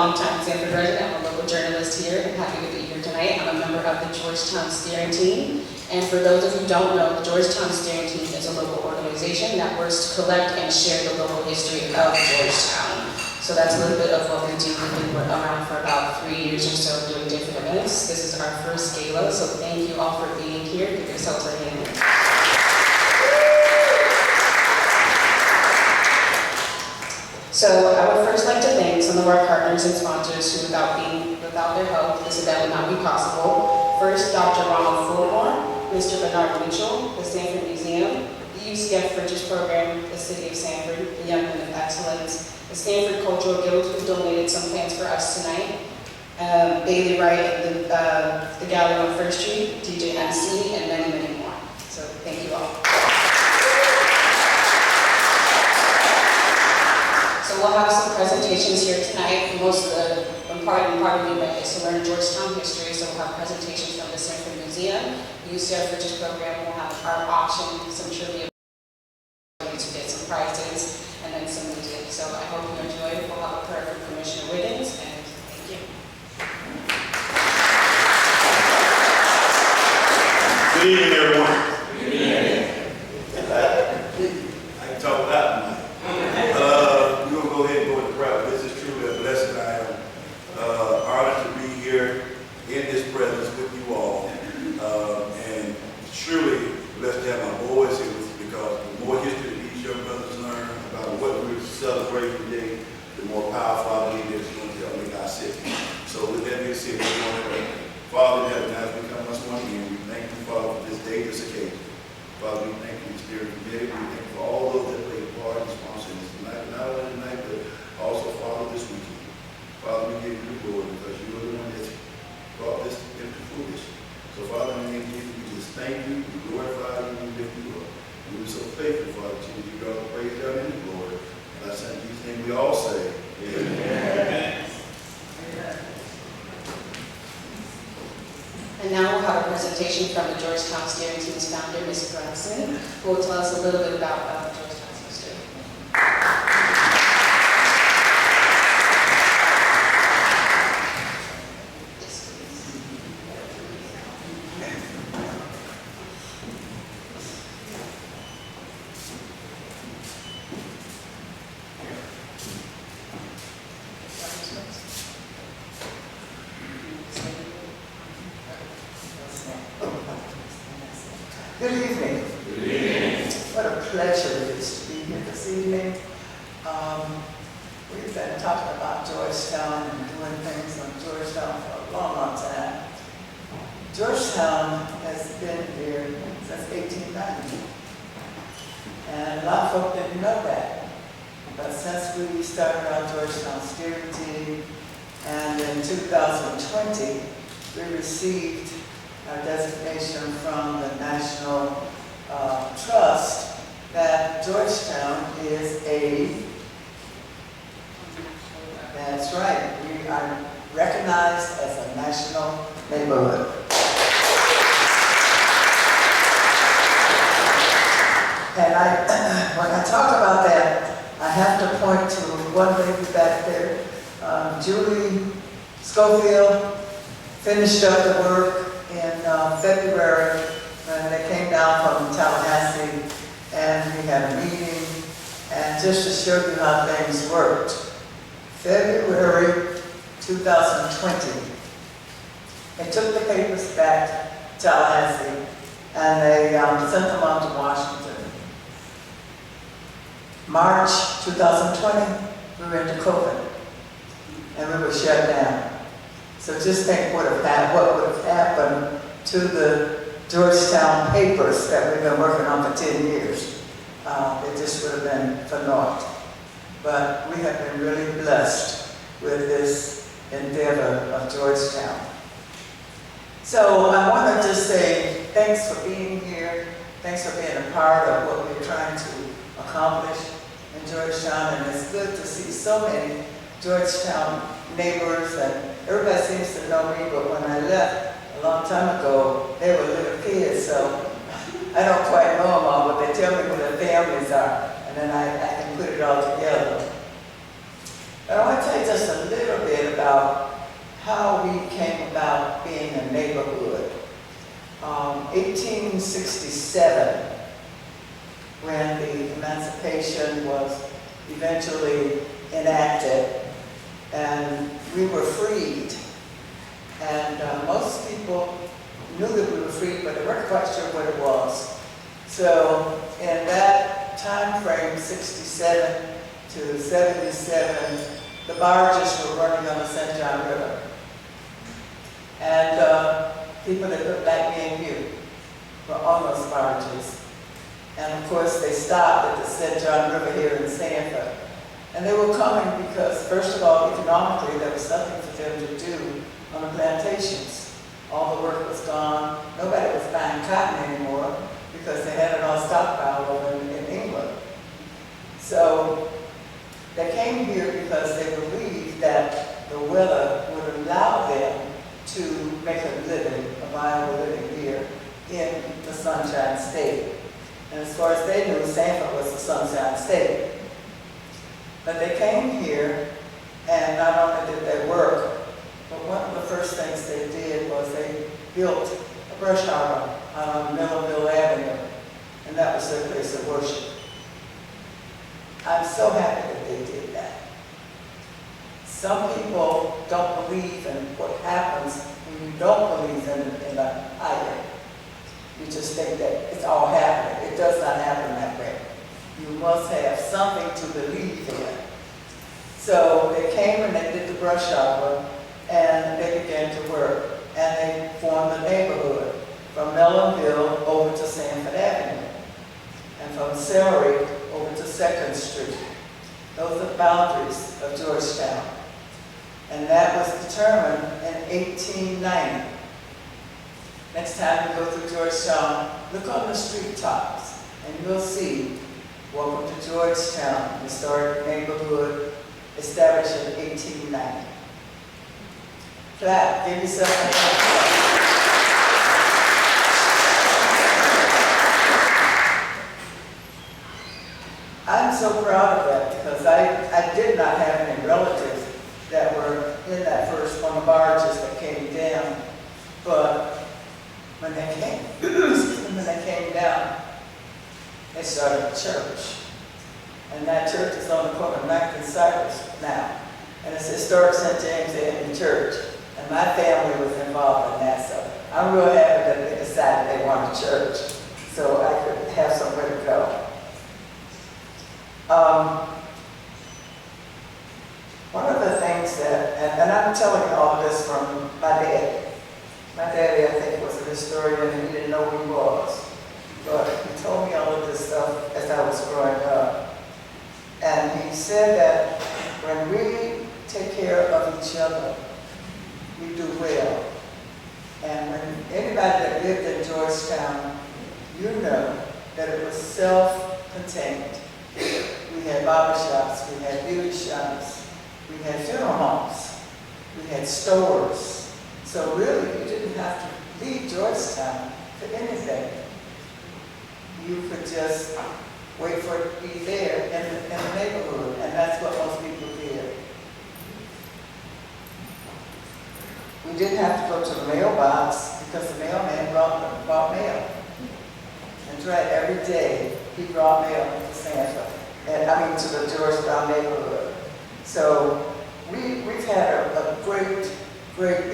longtime Sanford resident. I'm a local journalist here. I'm happy to be here tonight. I'm a member of the Georgetown Steering Team. And for those of you who don't know, the Georgetown Steering Team is a local organization that works to collect and share the local history of Georgetown. So that's a little bit of what we do. We've been around for about 3 years or so doing different events. This is our first gala, so thank you all for being here. Give yourselves a hand. So I would first like to thank some of our partners and sponsors who, without their help, this event would not be possible. First, Dr. Ronald Fulmore, Mr. Bernard Mitchell, the Sanford Museum, the UCF Bridges Program, the City of Sanford, the Young Men of Excellence, the Sanford Cultural Guild, who donated some plants for us tonight, Bailey Wright, the Gala on First Street, DJ MC, and many, many more. So thank you all. So we'll have some presentations here tonight. Most of the part of the event is to learn Georgetown history, so we'll have presentations from the Sanford Museum, the UCF Bridges Program, we'll have our auction, some trivia to get some prizes, and then some music. So I hope you enjoy it. We'll have a prayer from Commissioner Wiggins, and thank you. Good evening, everyone. Good evening. I can talk loud tonight. We're going to go ahead and go into prayer. This is truly a blessing. I am honored to be here in this presence with you all. And truly blessed to have my boys here with you, because the more history that these young brothers learn about what we're celebrating today, the more powerful I believe it's going to help make our city. So with that being said, we're going to pray. Father in heaven, as we come once more again, we thank you, Father, for this day, this occasion. Father, we thank you, Spirit Committee. We thank you for all those that played a part in sponsoring this tonight, not only tonight, but also, Father, this weekend. Father, we give you the glory, because you are the one that brought this into fruition. So, Father, in the name of Jesus, we just thank you, we glorify you, and we lift you up. And we're so faithful, Father, to you, God, praise God, and the glory. And I say in Jesus' name, we all say, Amen. Amen. And now we'll have a presentation from the Georgetown Steering Team's founder, Ms. Gregson, who will tell us a little bit about Georgetown's history. Good evening. Good evening. What a pleasure it is to be here this evening. We've been talking about Georgetown and doing things on Georgetown for a long, long time. Georgetown has been here since 1890. And a lot of folk didn't know that. But since we started our Georgetown Steering Team, and in 2020, we received our designation from the National Trust that Georgetown is that's right, we are recognized as a national neighborhood. And when I talk about that, I have to point to one lady back there, Julie Schofield, finished up the work in February when they came down from Tallahassee, and we had a meeting, and just to show you how things worked, February 2020, they took the papers back to Tallahassee, and they sent them on to Washington. March 2020, we were into COVID, and we were shut down. So just think what would have happened to the Georgetown papers that we've been working on for 10 years. It just would have been for naught. But we have been really blessed with this endeavor of Georgetown. So I want to just say thanks for being here. Thanks for being a part of what we're trying to accomplish in Georgetown. And it's good to see so many Georgetown neighbors, and everybody seems to know me, but when I left a long time ago, they were little kids, so I don't quite know them all, but they tell me who their families are, and then I can put it all together. But I want to tell you just a little bit about how we came about being a neighborhood. 1867, when the Emancipation was eventually enacted, and we were freed. And most people knew that we were freed, but they weren't quite sure what it was. So in that time frame, 67 to 77, the barges were running on the St. John River. And people that looked like me and you were on those barges. And of course, they stopped at the St. John River here in Sanford. And they were coming because, first of all, economically, there was nothing for them to do on the plantations. All the work was gone. Nobody was buying cotton anymore because they had it all stockpiled over in England. So they came here because they believed that the weather would allow them to make a living, a viable living here in the Sunshine State. And as far as they knew, Sanford was the Sunshine State. But they came here, and not only did they work, but one of the first things they did was they built a brush harbor out on Millville Avenue, and that was their place of worship. I'm so happy that they did that. Some people don't believe in what happens when you don't believe in a higher. You just think that it's all happening. It does not happen that way. You must have something to believe in. So they came and they did the brush harbor, and they began to work. And they formed the neighborhood from Mellonville over to Sanford Avenue, and from Celery over to 2nd Street. Those are the boundaries of Georgetown. And that was determined in 1890. Next time you go through Georgetown, look on the street tops, and you'll see, welcome to Georgetown, historic neighborhood, established in 1890. Clap, give yourself a hand. I'm so proud of that because I did not have any relatives that were in that first one of the barges that came down. But when they came down, they started a church. And that church is on the corner of 9th and Cypress now. And it's historic St. James Anthony Church. And my family was involved in that. So I'm real happy that they decided they wanted a church so I could have somewhere to go. One of the things that, and I'm telling you all of this from my dad. My daddy, I think, was a historian and he didn't know who he was. But he told me all of this stuff as I was growing up. And he said that when we take care of each other, we do well. And when anybody that lived in Georgetown, you know that it was self-contained. We had barbershops, we had beauty shops, we had funeral homes, we had stores. So really, you didn't have to leave Georgetown for anything. You could just wait for it to be there in the neighborhood, and that's what most people did. We didn't have to go to the mailbox because the mailman brought mail. That's right, every day he brought mail to Sanford, to the Georgetown neighborhood. So we've had a great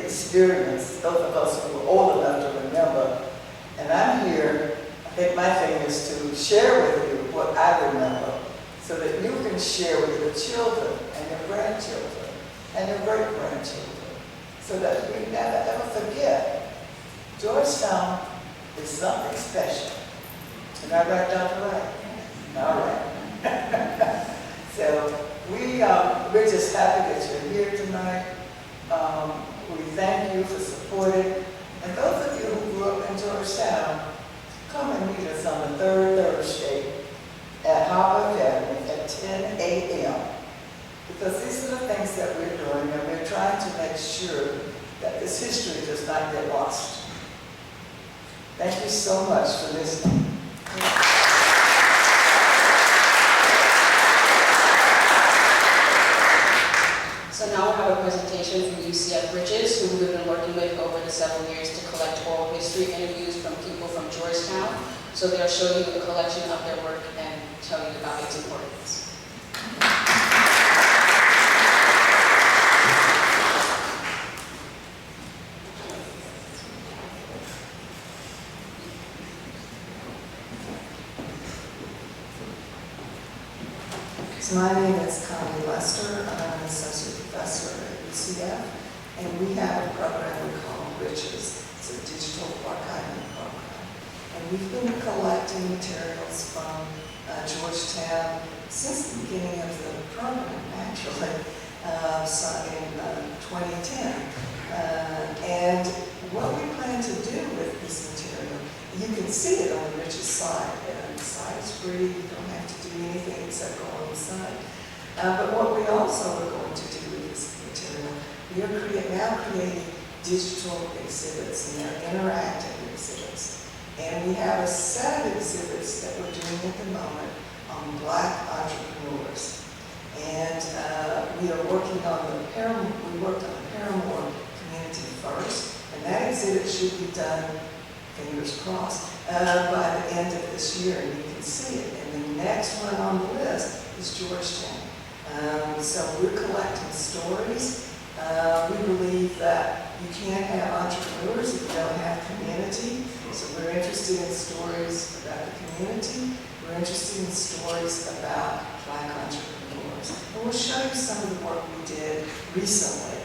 experience, those of us who are old enough to remember. And I'm here, I think my thing is to share with you what I remember so that you can share with your children and your grandchildren and your great-grandchildren so that we never ever forget. Georgetown is something special. Am I right, Dr. Wright? All right. So we're just happy that you're here tonight. We thank you for supporting. And those of you who grew up in Georgetown, come and meet us on the 3rd Thursday at Harper Academy at 10 a.m. Because these are the things that we're doing, and we're trying to make sure that this history does not get lost. Thank you so much for listening. UCF Bridges, who we've been working with over the several years to collect oral history interviews from people from Georgetown. So they'll show you a collection of their work and tell you about its importance. So my name is Connie Lester. I'm an associate professor at UCF, and we have a program we call Riches. It's a digital archiving program. And we've been collecting materials from Georgetown since the beginning of the program, actually, so in 2010. And what we plan to do with this material, you can see it on the Riches site. The site is free, you don't have to do anything except go on the site. But what we also are going to do with this material, we are now creating digital exhibits, and they're interactive exhibits. And we have a set of exhibits that we're doing at the moment on Black entrepreneurs. And we are working on we worked on the Paramore community first, and that exhibit should be done, fingers crossed, by the end of this year, and you can see it. And the next one on the list is Georgetown. So we're collecting stories. We believe that you can't have entrepreneurs if you don't have community. So we're interested in stories about the community. We're interested in stories about Black entrepreneurs. And we'll show you some of the work we did recently.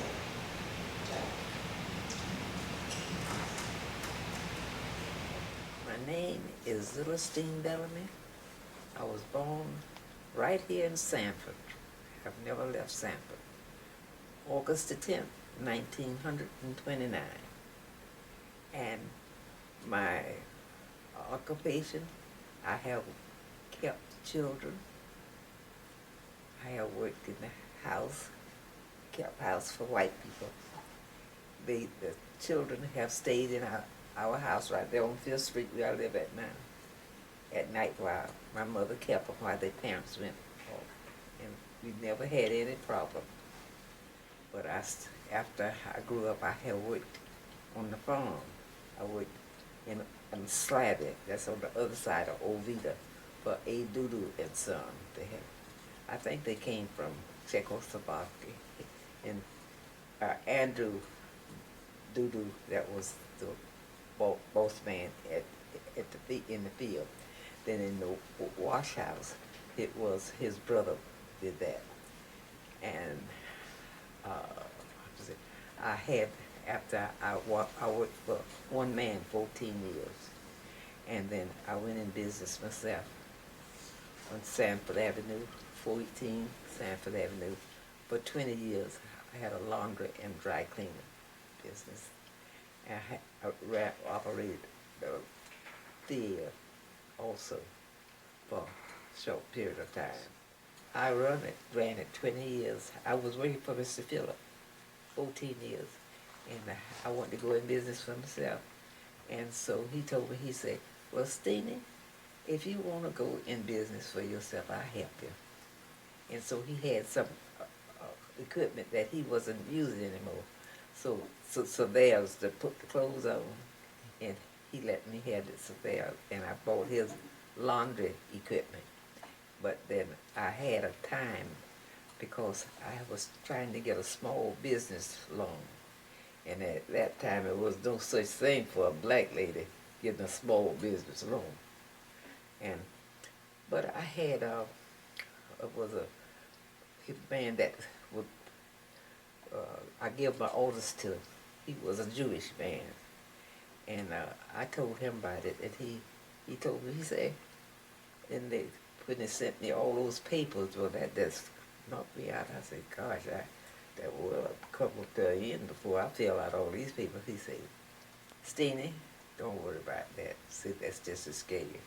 My name is Zillistine Bellamy. I was born right here in Sanford. I've never left Sanford. August the 10th, 1929. And my occupation, I have kept children. I have worked in the house, kept house for white people. The children have stayed in our house right there on 5th Street where I live at now. At night while my mother kept them while their parents went off. And we never had any problem. But after I grew up, I had worked on the farm. I worked in Slavy, that's on the other side of Ovida, for A. Dudu and Son. I think they came from Czechoslovakia. And Andrew Dudu, that was the boss man in the field. Then in the wash house, it was his brother did that. And I had, after I worked for one man 14 years. And then I went in business myself on Sanford Avenue, 14 Sanford Avenue. For 20 years, I had a laundry and dry cleaning business. And I operated the theater also for a short period of time. I ran it 20 years. I was working for Mr. Phillip, 14 years. And I wanted to go in business for myself. And so he told me, he said, well, Steenie, if you want to go in business for yourself, I'll help you. And so he had some equipment that he wasn't using anymore. So surveyors to put the clothes on, and he let me have the surveyor, and I bought his laundry equipment. But then I had a time because I was trying to get a small business loan. And at that time, there was no such thing for a black lady getting a small business loan. But I had was a man that would I gave my orders to. He was a Jewish man, and I told him about it, and he told me, he said, and when they sent me all those papers, well, that just knocked me out. I said, gosh, that will come up to the end before I fill out all these papers. He said, Steenie, don't worry about that. See, that's just a scare.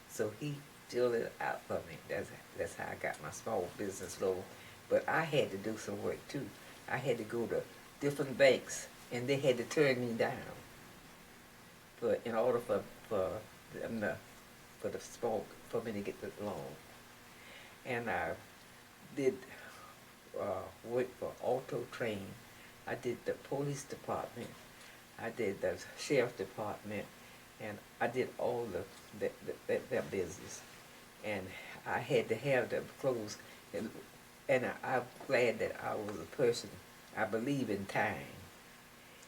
So he filled it out for me. That's how I got my small business loan. But I had to do some work too. I had to go to different banks, and they had to turn me down in order for me to get the loan. And I did work for Auto Train I did the police department, I did the sheriff department, and I did all their business. And I had to have the clothes, and I'm glad that I was a person, I believe in time.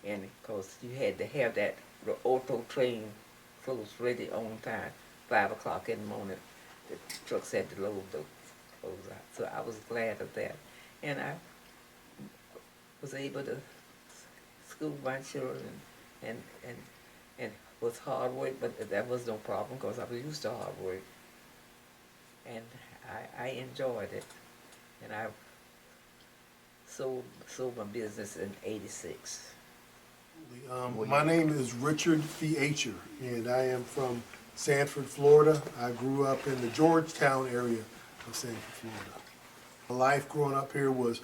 And because you had to have that, the auto train clothes ready on time, 5 o'clock in the morning, the trucks had to load those clothes out. So I was glad of that. And I was able to school my children, and it was hard work, but that was no problem because I was used to hard work. And I enjoyed it. And I sold my business in '86. My name is Richard Theacher, and I am from Sanford, Florida. I grew up in the Georgetown area of Sanford, Florida. My life growing up here was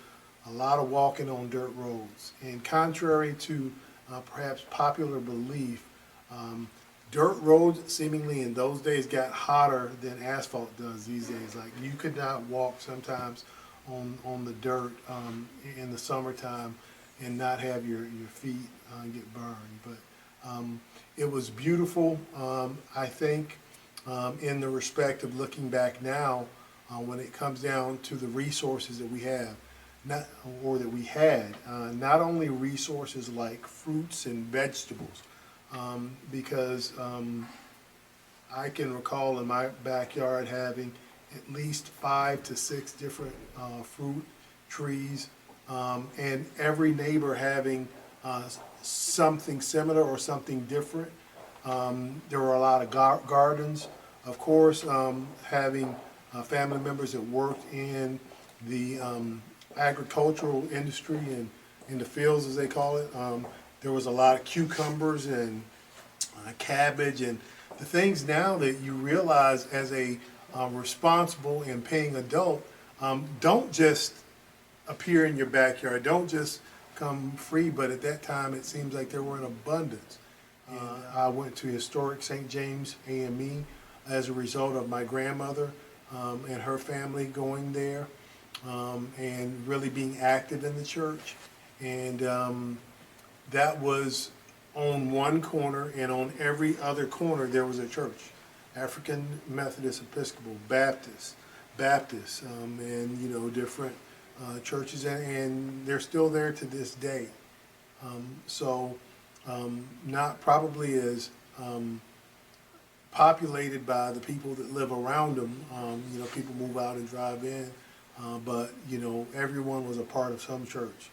a lot of walking on dirt roads. And contrary to perhaps popular belief, dirt roads seemingly in those days got hotter than asphalt does these days. Like you could not walk sometimes on the dirt in the summertime and not have your feet get burned. But it was beautiful, I think, in the respect of looking back now when it comes down to the resources that we have, that we had, not only resources like fruits and vegetables, because I can recall in my backyard having at least 5 to 6 different fruit trees, and every neighbor having something similar or something different. There were a lot of gardens, of course, having family members that worked in the agricultural industry and in the fields, as they call it. There was a lot of cucumbers and cabbage and the things now that you realize as a responsible and paying adult don't just appear in your backyard, don't just come free, but at that time it seems like there were in abundance. I went to historic St. James AME as a result of my grandmother and her family going there and really being active in the church. And that was on one corner, and on every other corner there was a church. African Methodist, Episcopal, Baptist, and you know, different churches, and they're still there to this day. Not probably as populated by the people that live around them. You know, people move out and drive in, but you know, everyone was a part of some church.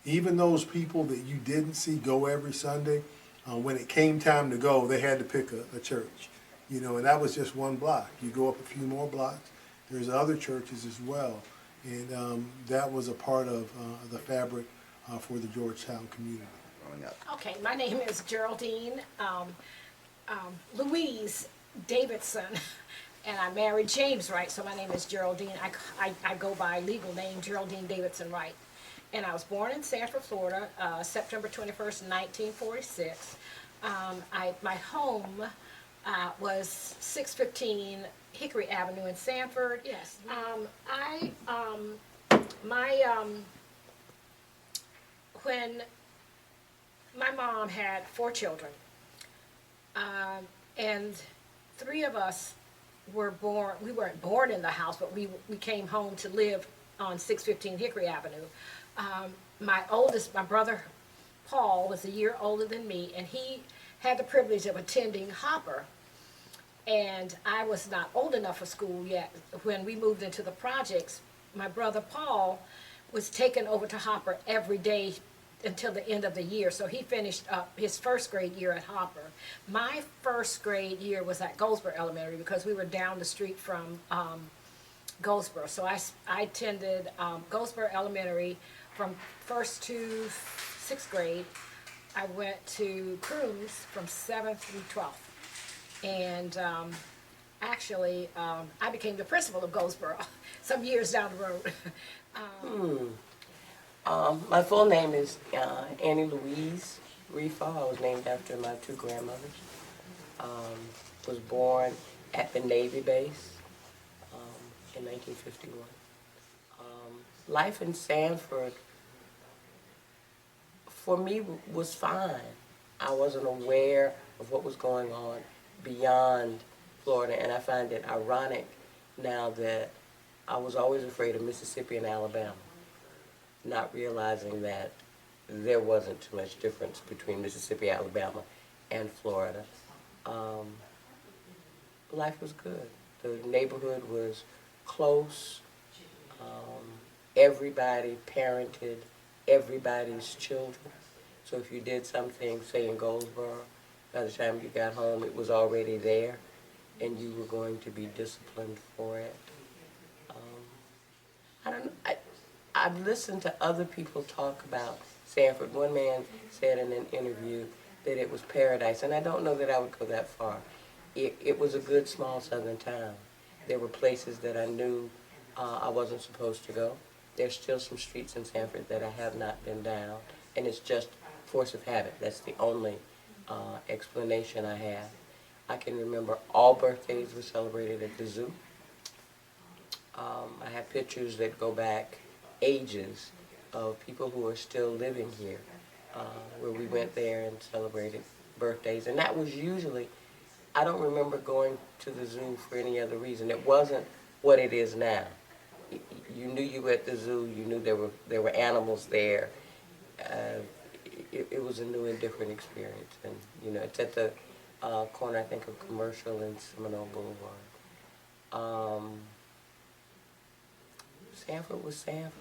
Even those people that you didn't see go every Sunday, when it came time to go, they had to pick a church. You know, and that was just one block. You go up a few more blocks, there's other churches as well. And that was a part of the fabric for the Georgetown community. Growing up. Okay, my name is Geraldine Louise Davidson, and I married James Wright, so my name is Geraldine. I go by legal name Geraldine Davidson Wright. And I was born in Sanford, Florida, September 21st, 1946. My home was 615 Hickory Avenue in Sanford. Yes. When my mom had 4 children, and 3 of us were born, we weren't born in the house, but we came home to live on 615 Hickory Avenue. My brother Paul was a year older than me, and he had the privilege of attending Hopper. And I was not old enough for school yet. When we moved into the projects, my brother Paul was taken over to Hopper every day until the end of the year. So he finished up his first grade year at Hopper. My first grade year was at Goldsboro Elementary because we were down the street from Goldsboro. So I attended Goldsboro Elementary from 1st to 6th grade. I went to Cruz from 7th through 12th. And actually, I became the principal of Goldsboro some years down the road. My full name is Annie Louise Rifa. I was named after my 2 grandmothers. Was born at the Navy base in 1951. Life in Sanford for me, was fine. I wasn't aware of what was going on beyond Florida, and I find it ironic now that I was always afraid of Mississippi and Alabama, not realizing that there wasn't too much difference between Mississippi, Alabama, and Florida. Life was good. The neighborhood was close. Everybody parented everybody's children. So if you did something, say in Goldsboro, by the time you got home, it was already there, and you were going to be disciplined for it. I don't know. I've listened to other people talk about Sanford. One man said in an interview that it was paradise, and I don't know that I would go that far. It was a good small southern town. There were places that I knew I wasn't supposed to go. There's still some streets in Sanford that I have not been down, and it's just force of habit. That's the only explanation I have. I can remember all birthdays were celebrated at the zoo. I have pictures that go back ages of people who are still living here, where we went there and celebrated birthdays. And that was usually, I don't remember going to the zoo for any other reason. It wasn't what it is now. You knew you were at the zoo, you knew there were animals there. It was a new and different experience. And, you know, it's at the corner, I think, of Commercial and Seminole Boulevard. Sanford was Sanford.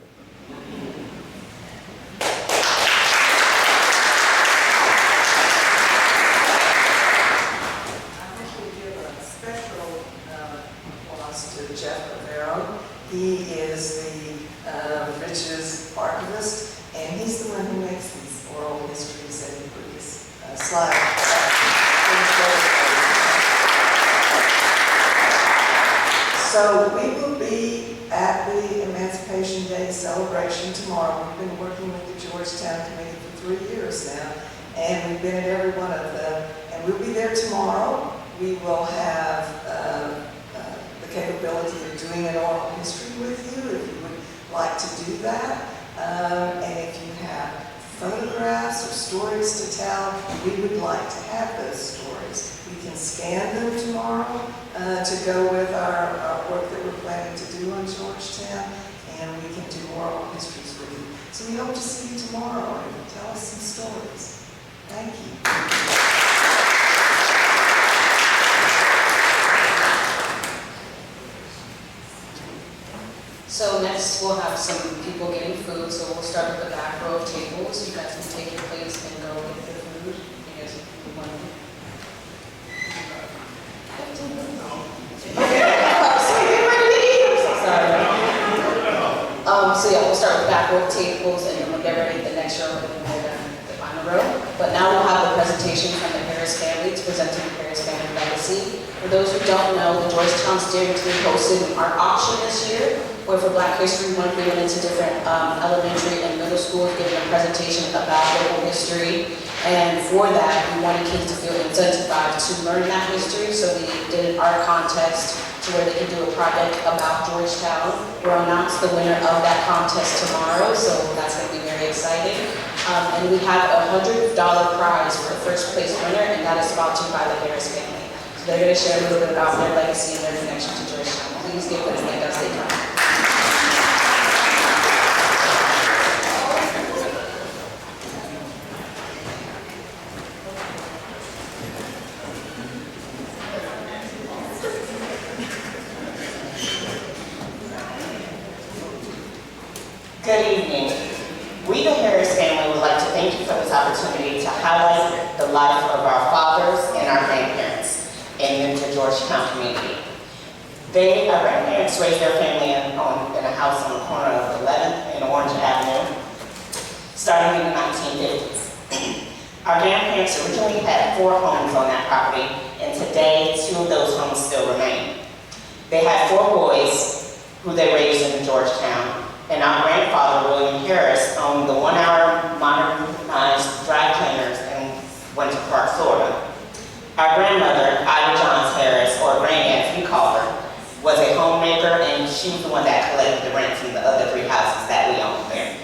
He is the Rich's archivist, and he's the one who makes these oral histories and he put this slide. So we will be at the Emancipation Day celebration tomorrow. We've been working with the Georgetown Committee for 3 years now, and we've been at every one of them. And we'll be there tomorrow. We will have capability of doing an oral history with you if you would like to do that. And if you have photographs or stories to tell, we would like to have those stories. We can scan them tomorrow to go with our work that we're planning to do on Georgetown, and we can do oral histories with you. So we hope to see you tomorrow and tell us some stories. Thank you. So next we'll have some people getting food, so we'll start with the back row of tables. You guys can take your plates and go get the food. You guys can want to. So yeah, we'll start with back row of tables and then we'll get ready the next row and then we'll go the final row. But now we'll have the presentation from the Harris family to present to the Harris family legacy. For those who don't know, the Georgetown Steering Team hosted our auction this year, where for Black History Month we went into different elementary and middle schools giving a presentation about local history. And for that, we wanted kids to feel incentivized to learn that history, so we did an art contest to where they could do a project about Georgetown. We'll announce the winner of that contest tomorrow, so that's going to be very exciting. And we have a $100 prize for the first place winner, and that is sponsored by the Harris family. So they're going to share a little bit about their legacy and their connection to Georgetown. Please give them a hand as they come. Good evening. We, the Harris family, would like to thank you for this opportunity to highlight the life of our fathers and our grandparents in the Georgetown community. Our grandparents raised their family in a house on the corner of 11th and Orange Avenue, starting in the 1950s. Our grandparents originally had 4 homes on that property, and today 2 of those homes still remain. They had 4 boys who they raised in Georgetown. And our grandfather, William Harris, owned the 1-hour modernized dry cleaners in Winter Park, Florida. Our grandmother, Ida Johns Harris, or Granny as we call her, was a homemaker, and she was the one that collected the rent from the other 3 houses that we owned there.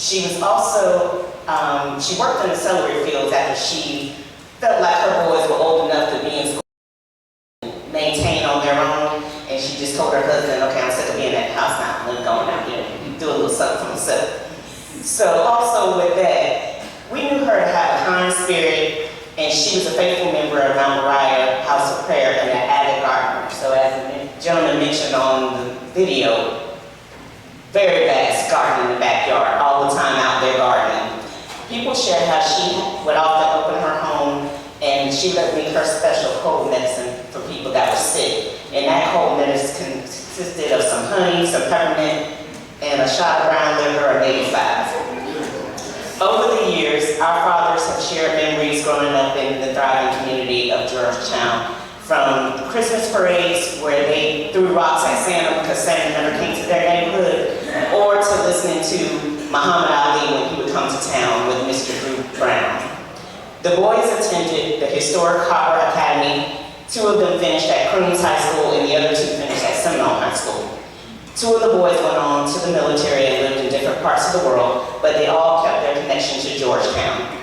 She was also, she worked in the celery fields after she felt like her boys were old enough to be in school and maintain on their own. And she just told her husband, okay, I'm sick of being at the house now. I'm going out here and do a little something for myself. So also with that, we knew her to have a kind spirit, and she was a faithful member of Mount Moriah House of Prayer and an avid gardener. So as the gentleman mentioned on the video, very vast garden in the backyard, all the time out there gardening. People shared how she would often open her home and she would make her special cold medicine for people that were sick. And that cold medicine consisted of some honey, some peppermint, and a shot of brown liver or maybe 5. Over the years, our fathers have shared memories growing up in the thriving community of Georgetown, from Christmas parades where they threw rocks at Santa because Santa never came to their neighborhood, or to listening to Muhammad Ali when he would come to town with Mr. Drew Brown. The boys attended the historic Hopper Academy. 2 of them finished at Crooms High School and the other 2 finished at Seminole High School. 2 of the boys went on to the military and lived in different parts of the world, but they all kept their connection to Georgetown.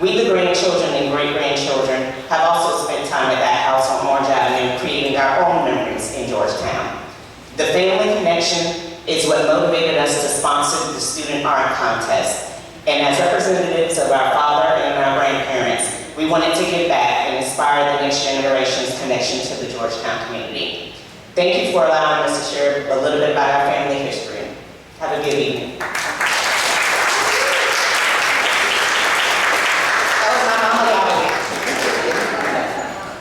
We, the grandchildren and great-grandchildren, have also spent time at that house on Orange Avenue creating our own memories in Georgetown. The family connection is what motivated us to sponsor the student art contest. And as representatives of our father and our grandparents, we wanted to give back and inspire the next generation's connection to the Georgetown community. Thank you for allowing us to share a little bit about our family history. Have a good evening.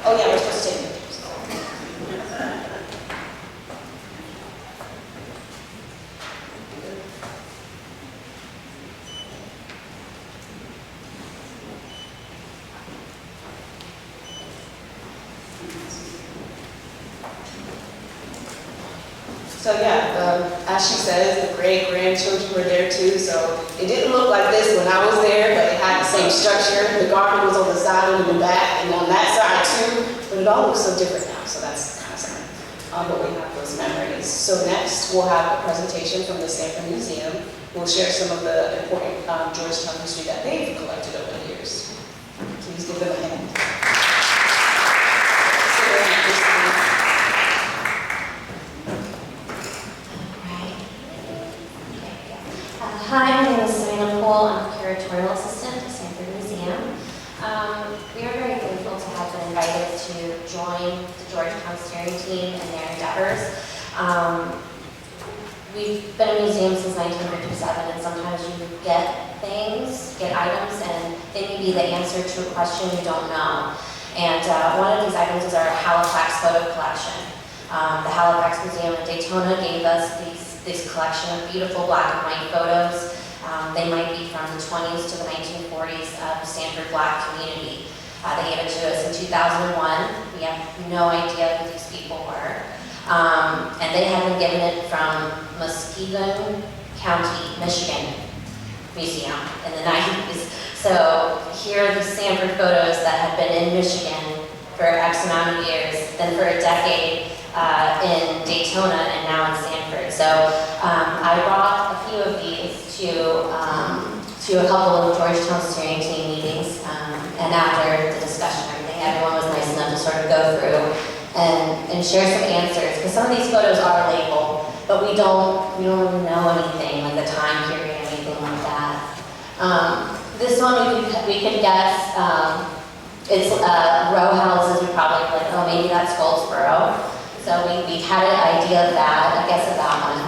Oh yeah, we're supposed to take pictures. So yeah, as she says, the great-grandchildren were there too, so it didn't look like this when I was there, but it had the same structure. The garden was on the side and in the back, and on that side too, but it all looks so different now, so that's kind of sad. But we have those memories. So next, we'll have a presentation from the Sanford Museum. We'll share some of the important Georgetown history that they've collected over the years. Please give them a hand. Hi, my name is Savannah Cole. I'm a curatorial assistant at Sanford Museum. We are very thankful to have been invited to join the Georgetown Steering Team in their endeavors. We've been a museum since 1957, and sometimes you get things, get items, and they may be the answer to a question you don't know. And one of these items is our Halifax photo collection. The Halifax Museum in Daytona gave us this collection of beautiful black and white photos. They might be from the 20s to the 1940s of the Sanford Black community. They gave it to us in 2001. We have no idea who these people were. And they had been given it from Muskegon County, Michigan Museum in the 90s. So here are the Sanford photos that have been in Michigan for X amount of years, then for a decade in Daytona, and now in Sanford. So I brought a few of these to a couple of Georgetown Steering Team meetings, and after the discussion and everything, everyone was nice enough to sort of go through and share some answers, because some of these photos are labeled, but we don't really know anything, like the time period or anything like that. This one we could guess, it's row houses, we probably like, oh, maybe that's Goldsboro. So we had an idea of that, I guess of that one.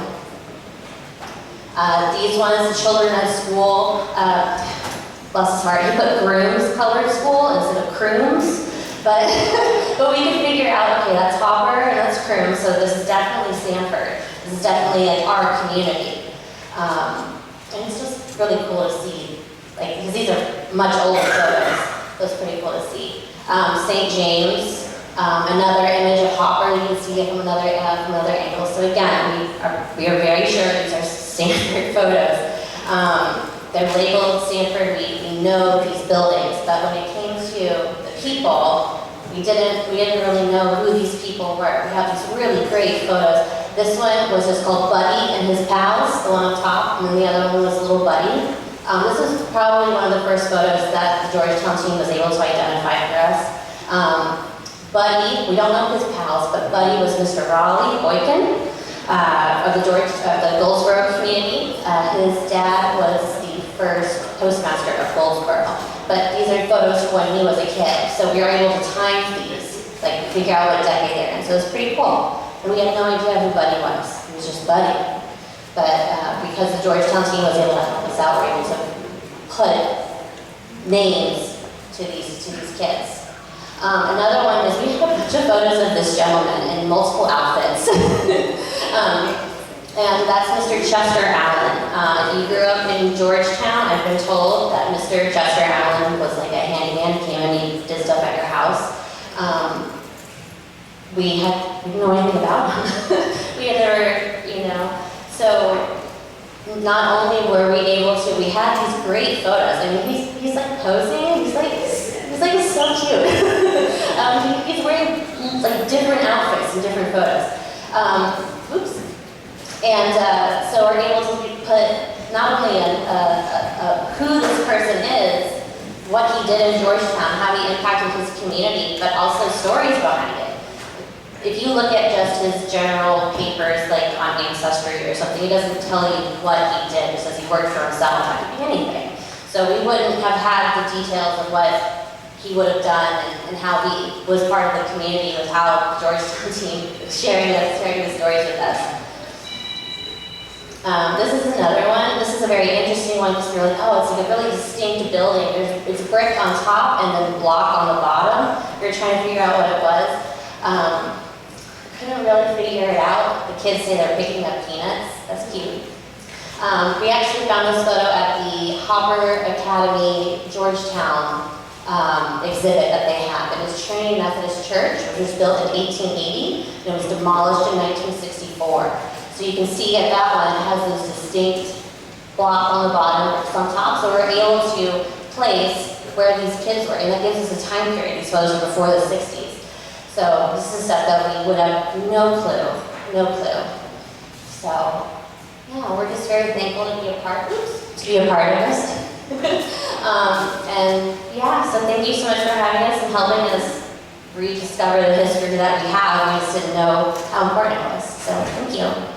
These ones, the children at school, bless his heart, he put Grooms Colored School instead of Crooms. But we could figure out, okay, that's Hopper and that's Crooms, so this is definitely Sanford. This is definitely like our community. And it's just really cool to see, like, because these are much older photos, so it's pretty cool to see. St. James, another image of Hopper, you can see it from another angle. So again, we are very sure these are Sanford photos. They're labeled Sanford, we know these buildings, but when it came to the people, we didn't really know who these people were. We have these really great photos. this one was just called Buddy and his pals, the one on top, and then the other one was Little Buddy. This is probably one of the first photos that the Georgetown team was able to identify for us. Buddy, we don't know his pals, but Buddy was Mr. Raleigh Boykin of the Goldsboro community. His dad was the first postmaster of Goldsboro. But these are photos from when he was a kid, so we were able to time these, like figure out what decade they're in. So it was pretty cool. And we had no idea who Buddy was. He was just Buddy. But because the Georgetown team was able to help us out, we were able to put names to these kids. Another one is we have a bunch of photos of this gentleman in multiple outfits. And that's Mr. Chester Allen. He grew up in Georgetown. I've been told that Mr. Chester Allen was like a handyman, came and he did stuff at your house. We didn't know anything about him. We had never, so not only were we able to, we had these great photos. I mean, he's like posing. He's like so cute. He's wearing like different outfits in different photos. Oops. And so we're able to put not only who this person is, what he did in Georgetown, how he impacted his community, but also stories behind it. If you look at just his general papers, like on Ancestry or something, he doesn't tell you what he did. He says he worked for himself. That could be anything. So we wouldn't have had the details of what he would have done and how he was part of the community with how the Georgetown team was sharing the stories with us. This is another one. This is a very interesting one because we're like, oh, it's like a really distinct building. It's brick on top and then block on the bottom. We were trying to figure out what it was. Couldn't really figure it out. The kids say they're picking up peanuts. That's cute. We actually found this photo at the Hopper Academy Georgetown exhibit that they have. It was Trinity Methodist Church, which was built in 1880, and it was demolished in 1964. So you can see at that one, it has this distinct block on the bottom, bricks on top, so we're able to place where these kids were, and that gives us a time period. These photos are before the 60s. So this is stuff that we would have no clue. So yeah, we're just very thankful to be a part of this. And yeah, so thank you so much for having us and helping us rediscover the history that we have. We just didn't know how important it was. So thank you.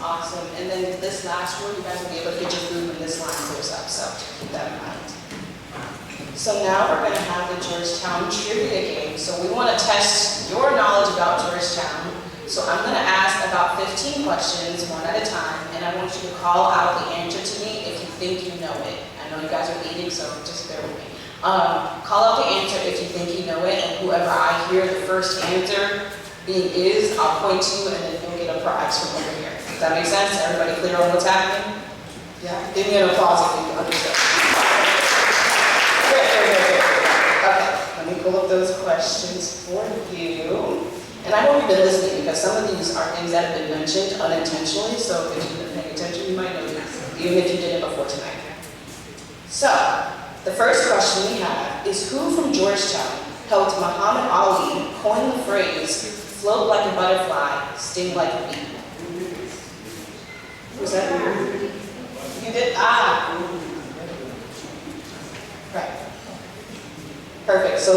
Awesome. And then this last one, you guys will be able to get your food when this line goes up, so keep that in mind. So now we're going to have the Georgetown trivia game. So we want to test your knowledge about Georgetown. So I'm going to ask about 15 questions, one at a time, and I want you to call out the answer to me if you think you know it. I know you guys are eating, so just bear with me. Call out the answer if you think you know it, and whoever I hear the first answer being is, I'll point to you, and then you'll get a prize from over here. Does that make sense? Everybody clear on what's happening? Yeah? Give me an applause if you understand. Great. Okay, let me pull up those questions for you. And I hope you've been listening because some of these are things that have been mentioned unintentionally, so if you've been paying attention, you might know these, even if you did it before tonight. So, the first question we have is who from Georgetown helped Muhammad Ali coin the phrase, float like a butterfly, sting like a bee? Was that you? You did? Ah! Right. Perfect. So,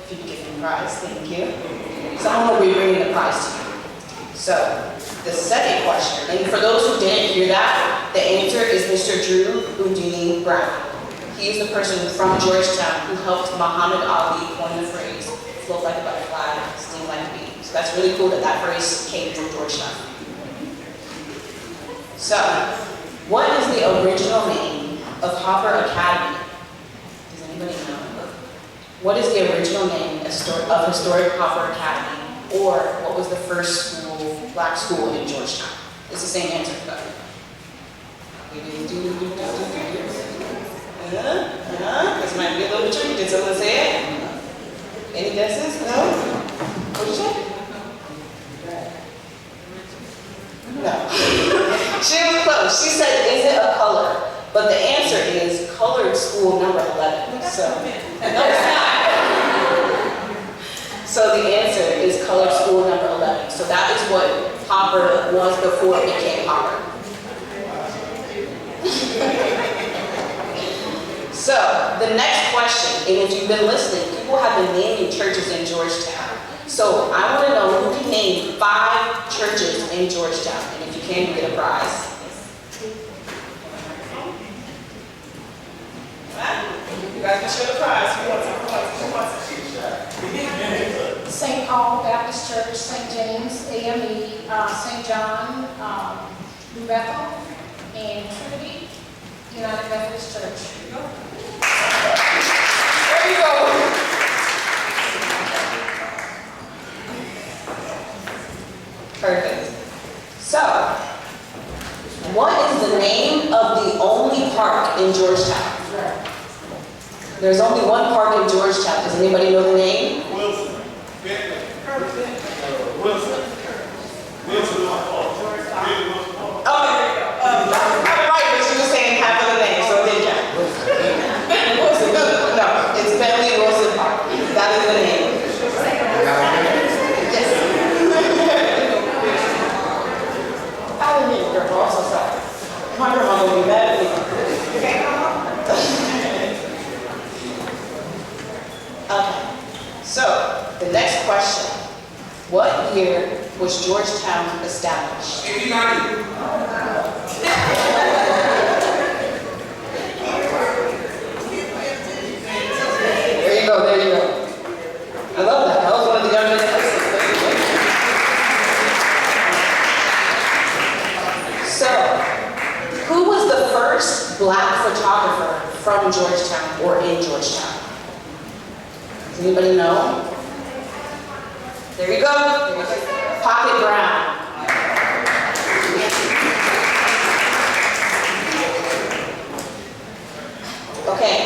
if you can give me a prize, thank you. Someone will be bringing the prize to you. So, the second question, and for those who didn't hear that, the answer is Mr. Drew Houdini Brown. He is the person from Georgetown who helped Muhammad Ali coin the phrase, float like a butterfly, sting like a bee. So that's really cool that that phrase came from Georgetown. So, what is the original name of Hopper Academy? Does anybody know? What is the original name of historic Hopper Academy? Or what was the first school, black school in Georgetown? It's the same answer, but. This might be a little bit tricky. Did someone say it? Any guesses? No? What did you say? No. She was close. She said, is it a color? But the answer is colored school number 11. So, no, it's not. So the answer is colored school number 11. So that is what Hopper was before it became Hopper. So the next question, and if you've been listening, people have been naming churches in Georgetown. So I want to know who can name 5 churches in Georgetown, and if you can, you get a prize. You guys can share the prize. Who wants it? St. Paul Baptist Church, St. James, AME, St. John, New Bethel, and Trinity United Methodist Church. There you go. Perfect. So, what is the name of the only park in Georgetown? There's only one park in Georgetown. Does anybody know the name? Wilson. Wilson. Wilson. Oh, I'm right, but you were saying half of the name, so it didn't count. Wilson. No, it's Bentley Wilson Park. That is the name. Yes. I didn't need your girl, I'm so sorry. My grandma will be mad at me. Okay, so the next question. What year was Georgetown established? If you got it. There you go, there you go. I love that. That was one of the young men's places. So, who was the first black photographer from Georgetown or in Georgetown? Does anybody know? There you go. Pocket Brown. Okay.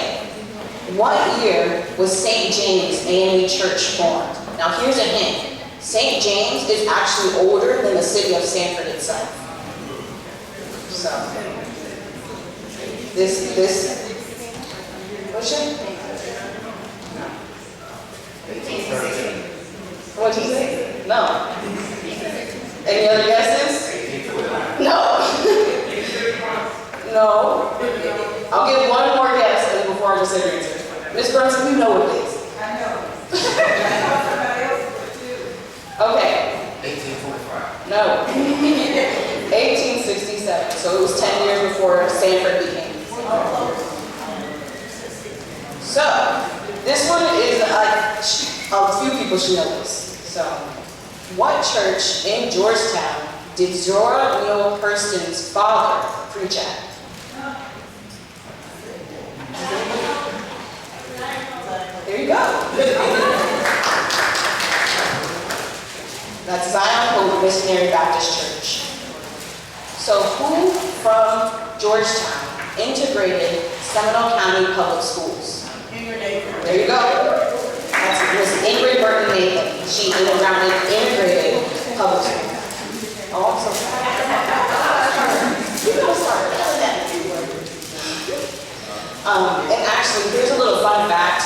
What year was St. James AME Church formed? Now here's a hint. St. James is actually older than the city of Sanford itself. So, what's it? What did you say? No. Any other guesses? No. No. I'll give one more guess before I just say the answer. Miss Brunson, you know what it is. I know. Okay. 1845. No. 1867. So it was 10 years before Sanford became. So, this one is a few people should know this. So, what church in Georgetown did Zora Neale Hurston's father preach at? There you go. That's Zion Hope Missionary Baptist Church. So who from Georgetown integrated Seminole County Public Schools? There you go. That's Miss Ingrid Burton Nathan. She integrated public schools. Oh, I'm so sorry. You don't start. And actually, here's a little fun fact.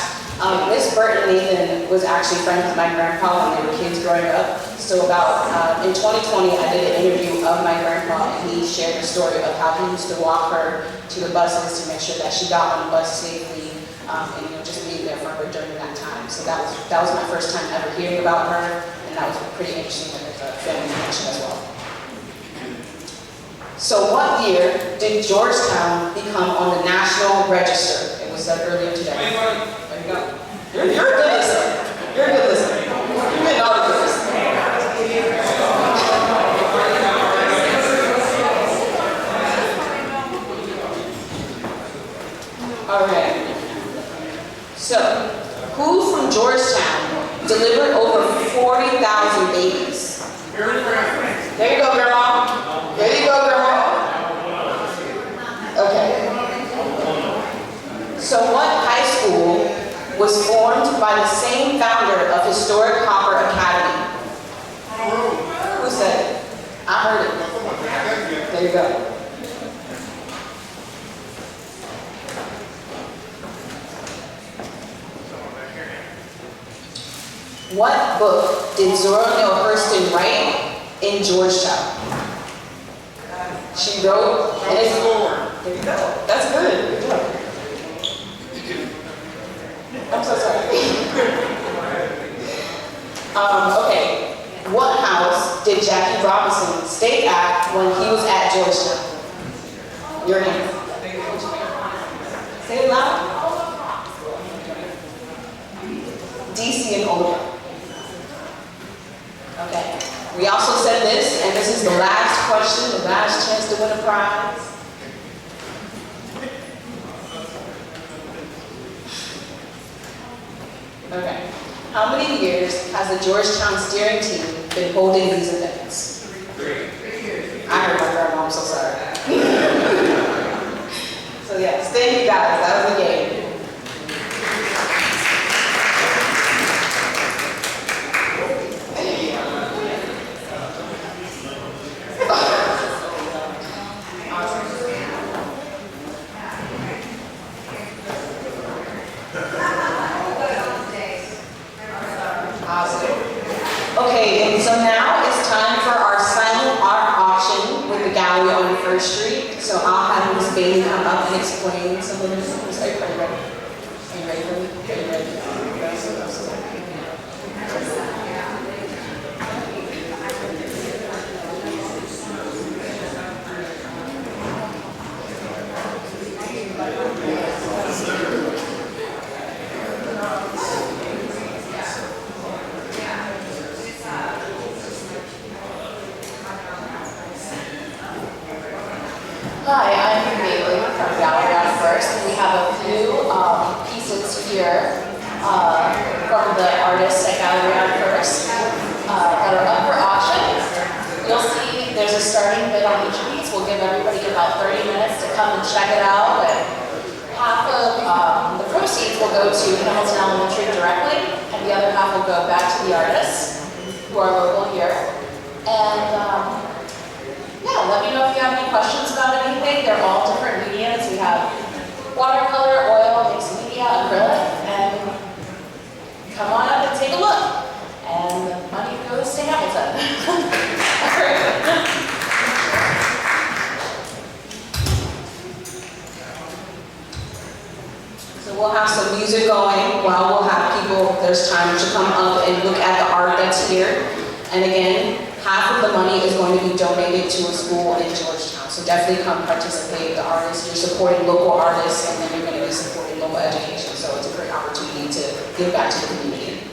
Miss Burton Nathan was actually friends with my grandpa when they were kids growing up. So in 2020, I did an interview of my grandpa, and he shared a story of how he used to walk her to the buses to make sure that she got on the bus safely, and just being there for her during that time. So that was my first time ever hearing about her, and that was pretty interesting with the family connection as well. So what year did Georgetown become on the National Register? It was said earlier today. There you go. You're a good listener. You're a good listener. You've been all the good listener. All right. So, who from Georgetown delivered over 40,000 babies? There you go, Grandma. There you go, Grandma. Okay. So what high school was formed by the same founder of Historic Hopper Academy? Who said it? I heard it. There you go. What book did Zora Neale Hurston write in Georgetown? She wrote, and it's there you go. That's good. Good job. I'm so sorry. Okay. What house did Jackie Robinson stay at when he was at Georgetown? Your hand. Say it loud. DC and older. Okay. We also said this, and this is the last question, the last chance to win a prize. Okay. How many years has the Georgetown Steering Team been holding these events? 3 years. I heard my grandma, I'm so sorry. So yes, thank you guys, that was the game. Okay, and so now it's time for our silent art auction with the gallery on First Street. So I'll have Ms. Bailey come up and explain some of this. Are you ready? Are you ready for me? Are you ready? Hi, I'm Bailey from Gallery on First, and we have a few pieces here from the artists at Gallery on First that are up for auction. You'll see there's a starting bid on each of these. We'll give everybody about 30 minutes to come and check it out. And half of the proceeds will go to Hamilton Elementary directly, and the other half will go back to the artists who are local here. And yeah, let me know if you have any questions about anything. They're all different mediums. We have watercolor, oil, mixed media, acrylic, and come on up and take a look. And the money goes to Hamilton. So we'll have some music going while we'll have people, there's time to come up and look at the art that's here. And again, half of the money is going to be donated to a school in Georgetown. So definitely come participate. The artists, you're supporting local artists, and then you're going to be supporting local education. So it's a great opportunity to give back to the community.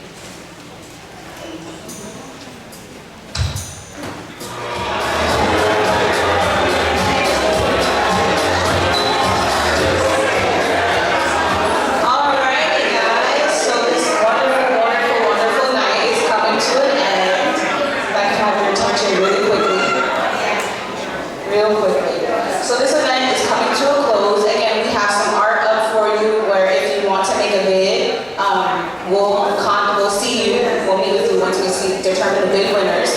Determine the bid winners.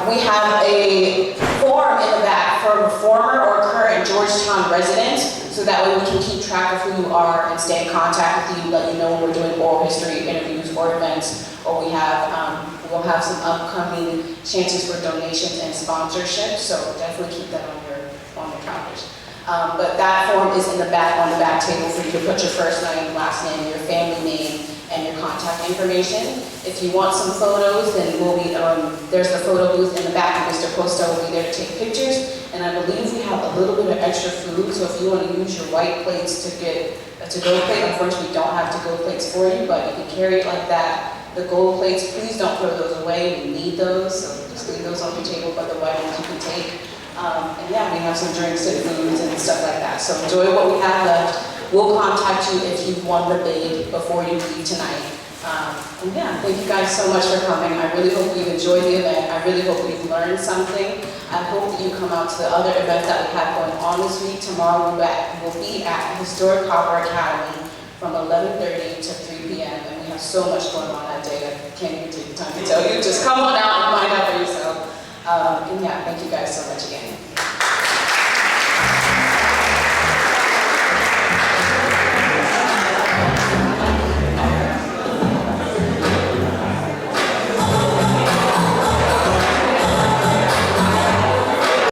We have a form in the back for a former or current Georgetown resident, so that way we can keep track of who you are and stay in contact with you, let you know when we're doing oral history interviews or events, or we'll have some upcoming chances for donations and sponsorships, so definitely keep that on your calendars. But that form is in the back, on the back table for you to put your first name, last name, your family name, and your contact information. If you want some photos, then we'll be, there's the photo booth in the back, and Mr. Costa will be there to take pictures. And I believe we have a little bit of extra food, so if you want to use your white plates to get a to-go plate, unfortunately we don't have to-go plates for you, but you can carry it like that. The gold plates, please don't throw those away, we need those, so just leave those on your table, but the white ones you can take. And yeah, we have some drinks and foods and stuff like that. So enjoy what we have left. We'll contact you if you've won the bid before you leave tonight. And yeah, thank you guys so much for coming. I really hope you enjoyed the event. I really hope you've learned something. I hope that you come out to the other events that we have going on this week. Tomorrow we'll be at Historic Copper Academy from 11:30 to 3 p.m. And we have so much going on that day. I can't even take the time to tell you. Just come on out and find out for yourself. And yeah, thank you guys so much again.